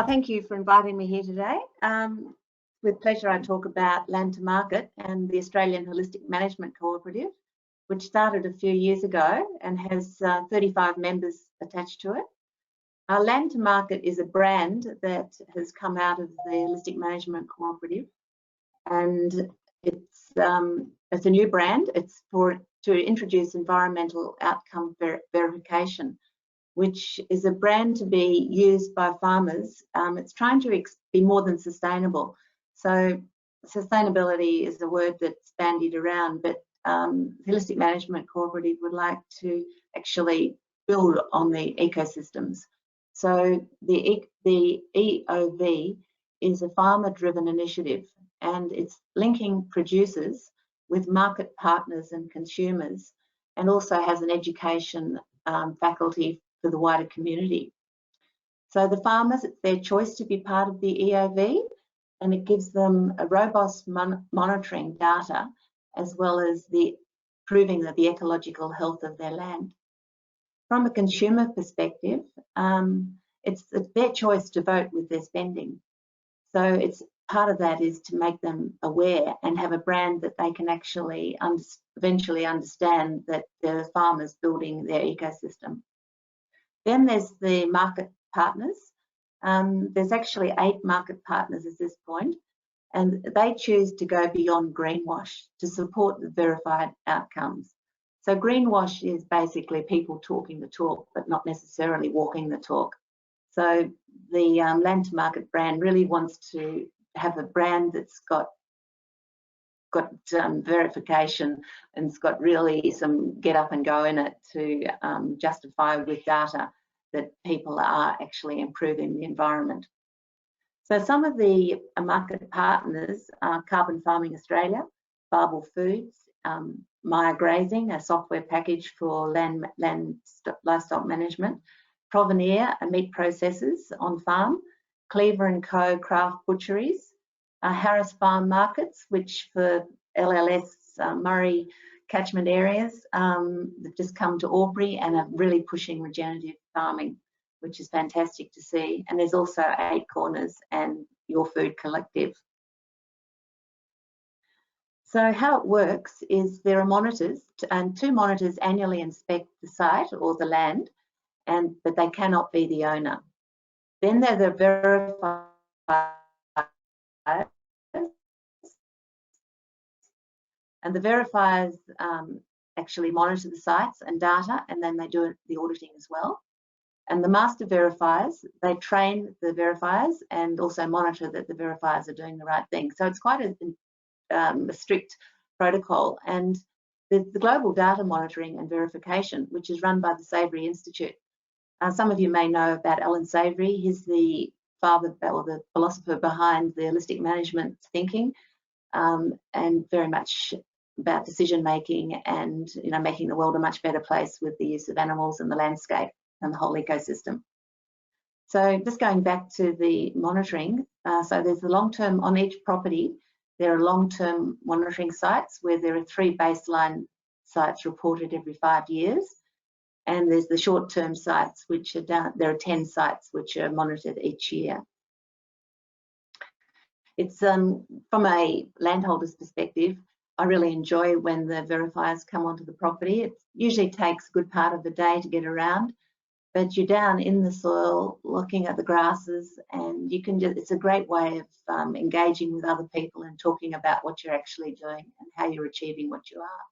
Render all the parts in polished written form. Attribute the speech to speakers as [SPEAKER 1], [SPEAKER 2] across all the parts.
[SPEAKER 1] Thank you for inviting me here today. With pleasure, I talk about Land to Market and the Australian Holistic Management Cooperative, which started a few years ago and has 35 members attached to it. Land to Market is a brand that has come out of the Holistic Management Cooperative, and it's a new brand. It's to introduce environmental outcome verification, which is a brand to be used by farmers. It's trying to be more than sustainable. So sustainability is a word that's bandied around, but Holistic Management Cooperative would like to actually build on the ecosystems. So the EOV is a farmer-driven initiative, and it's linking producers with market partners and consumers, and also has an education faculty for the wider community. So the farmers, it's their choice to be part of the EOV, and it gives them a robust monitoring data, as well as the proving that the ecological health of their land. From a consumer perspective, it's their choice to vote with their spending. So it's part of that is to make them aware and have a brand that they can actually eventually understand that the farmers building their ecosystem. Then there's the market partners. There's actually 8 market partners at this point, and they choose to go beyond greenwash to support the verified outcomes. So greenwash is basically people talking the talk, but not necessarily walking the talk. So the Land to Market brand really wants to have a brand that's got verification, and it's got really some get up and go in it to justify with data that people are actually improving the environment. So some of the market partners are Carbon Farming Australia, Barbel Foods, Maya Grazing, a software package for livestock management, Provenir, a meat processors on farm, Cleaver & Co. craft butcheries, Harris Farm Markets, which for LLS Murray catchment areas, they've just come to Albury and are really pushing regenerative farming, which is fantastic to see. And there's also 8 Corners and Your Food Collective. So how it works is there are monitors, and 2 monitors annually inspect the site or the land, but they cannot be the owner. Then there are the verifiers, and the verifiers actually monitor the sites and data, and then they do the auditing as well. And the master verifiers, they train the verifiers and also monitor that the verifiers are doing the right thing. So it's quite a strict protocol. And the global data monitoring and verification, which is run by the Savory Institute. Some of you may know about Alan Savory. He's the father or the philosopher behind the holistic management thinking, and very much about decision making and making the world a much better place with the use of animals and the landscape and the whole ecosystem. So just going back to the monitoring, so there's the long-term on each property. There are long-term monitoring sites where there are 3 baseline sites reported every 5 years, and there's the short-term sites which are done. There are 10 sites which are monitored each year. It's from a landholder's perspective, I really enjoy when the verifiers come onto the property. It usually takes a good part of the day to get around, but you're down in the soil looking at the grasses, and you can it's a great way of engaging with other people and talking about what you're actually doing and how you're achieving what you are.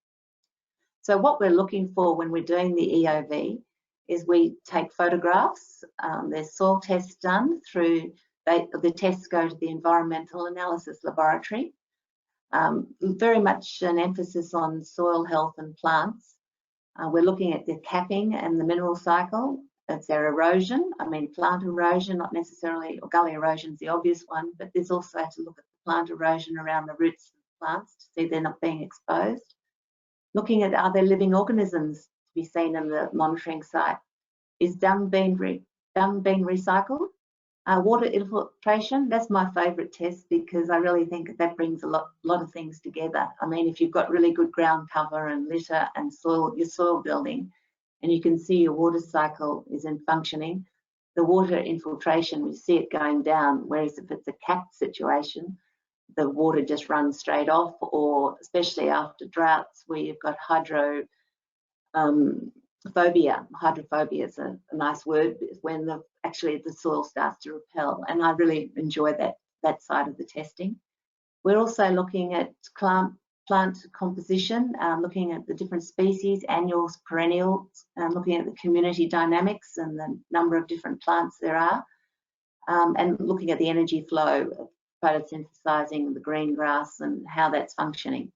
[SPEAKER 1] So what we're looking for when we're doing the EOV is we take photographs. There's soil tests done through, the tests go to the Environmental Analysis Laboratory. Very much an emphasis on soil health and plants. We're looking at the capping and the mineral cycle. Is there erosion? I mean, plant erosion, not necessarily, or gully erosion is the obvious one, but there's also to look at the plant erosion around the roots of the plants to see they're not being exposed. Looking at, are there living organisms to be seen in the monitoring site? Is dung being recycled? Water infiltration, that's my favourite test, because I really think that brings a lot of things together. I mean, if you've got really good ground cover and litter and soil, your soil building, and you can see your water cycle is in functioning, the water infiltration, we see it going down, whereas if it's a capped situation, the water just runs straight off, or especially after droughts where you've got hydrophobia. Hydrophobia is a nice word, when actually the soil starts to repel, and I really enjoy that side of the testing. We're also looking at plant composition, looking at the different species, annuals, perennials, looking at the community dynamics and the number of different plants there are, and looking at the energy flow of photosynthesizing the green grass and how that's functioning.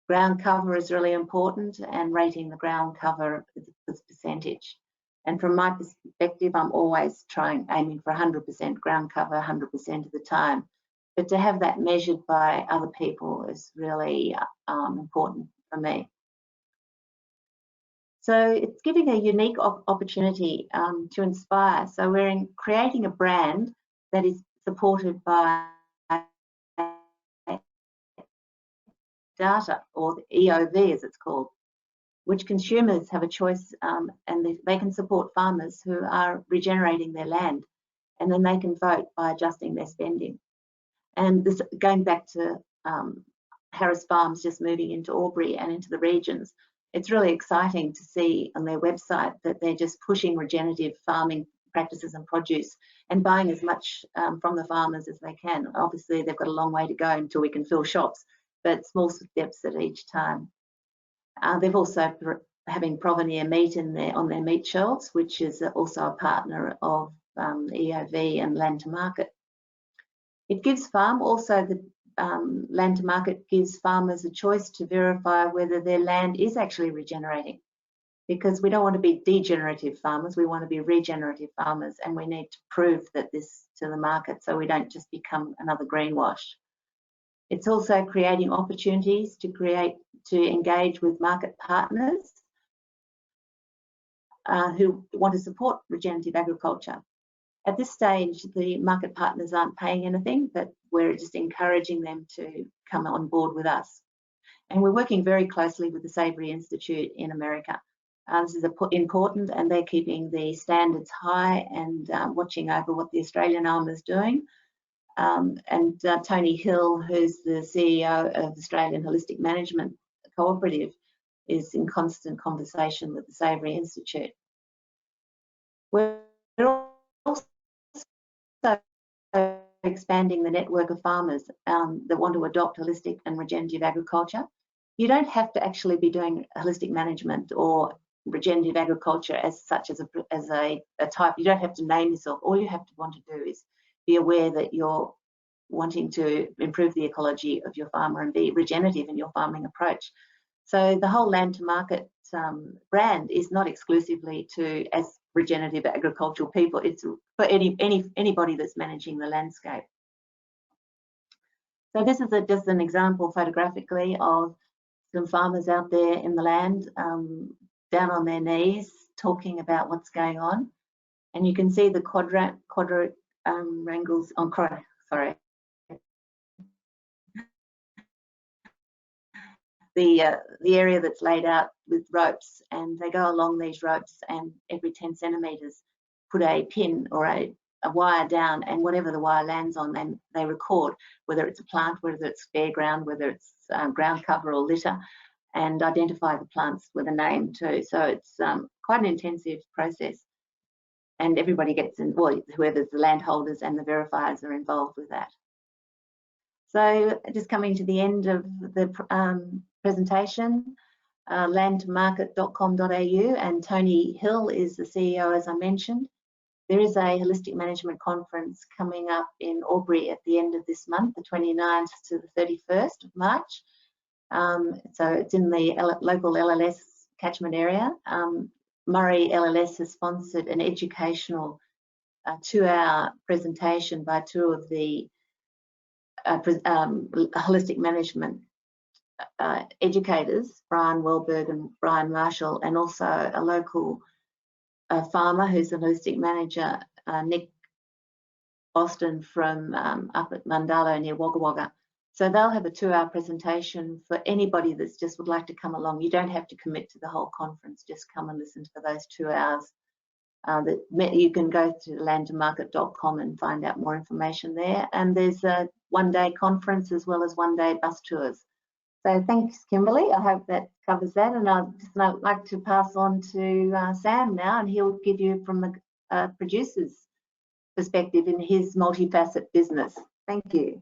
[SPEAKER 1] Ground cover is really important, and rating the ground cover as percentage. And from my perspective, I'm always aiming for 100% ground cover 100% of the time. But to have that measured by other people is really important for me. So it's giving a unique opportunity to inspire. So we're creating a brand that is supported by data, or the EOV as it's called, which consumers have a choice, and they can support farmers who are regenerating their land, and then they can vote by adjusting their spending. And this, going back to Harris Farms just moving into Albury and into the regions, it's really exciting to see on their website that they're just pushing regenerative farming practices and produce, and buying as much from the farmers as they can. Obviously, they've got a long way to go until we can fill shops, but small steps at each time. They've also having Provenir meat on their meat shelves, which is also a partner of EOV and Land to Market. It gives the Land to Market gives farmers a choice to verify whether their land is actually regenerating, because we don't want to be degenerative farmers, we want to be regenerative farmers, and we need to prove that this to the market so we don't just become another greenwash. It's also creating opportunities to engage with market partners who want to support regenerative agriculture. At this stage, the market partners aren't paying anything, but we're just encouraging them to come on board with us. And we're working very closely with the Savory Institute in America. This is important, and they're keeping the standards high and watching over what the Australian arm is doing. And Tony Hill, who's the CEO of Australian Holistic Management Cooperative, is in constant conversation with the Savory Institute. We're also expanding the network of farmers that want to adopt holistic and regenerative agriculture. You don't have to actually be doing holistic management or regenerative agriculture as such as a type. You don't have to name yourself. All you have to want to do is be aware that you're wanting to improve the ecology of your farmer and be regenerative in your farming approach. So the whole Land to Market brand is not exclusively to as regenerative agricultural people. It's for anybody that's managing the landscape. So this is just an example photographically of some farmers out there in the land, down on their knees, talking about what's going on. And you can see the quadrangles on, sorry, the area that's laid out with ropes, and they go along these ropes, and every 10 centimetres put a pin or a wire down, and whatever the wire lands on, then they record whether it's a plant, whether it's bare ground, whether it's ground cover or litter, and identify the plants with a name too. So it's quite an intensive process, and everybody gets in, well, whoever's the landholders and the verifiers are involved with that. So just coming to the end of the presentation, landtomarket.com.au, and Tony Hill is the CEO, as I mentioned. There is a holistic management conference coming up in Albury at the end of this month, the 29th to the 31st of March. So it's in the local LLS catchment area. Murray LLS has sponsored an educational 2-hour presentation by 2 of the holistic management educators, Brian Welberg and Brian Marshall, and also a local farmer who's a holistic manager, Nick Boston from up at Mundalo near Wagga Wagga. So they'll have a 2-hour presentation for anybody that's just would like to come along. You don't have to commit to the whole conference, just come and listen for those 2 hours. that you can go to landtomarket.com and find out more information there. And there's a one-day conference as well as one-day bus tours. So thanks, Kimberly. I hope that covers that. And I'd just like to pass on to Sam now, and he'll give you from the producer's perspective in his multifaceted business. Thank you.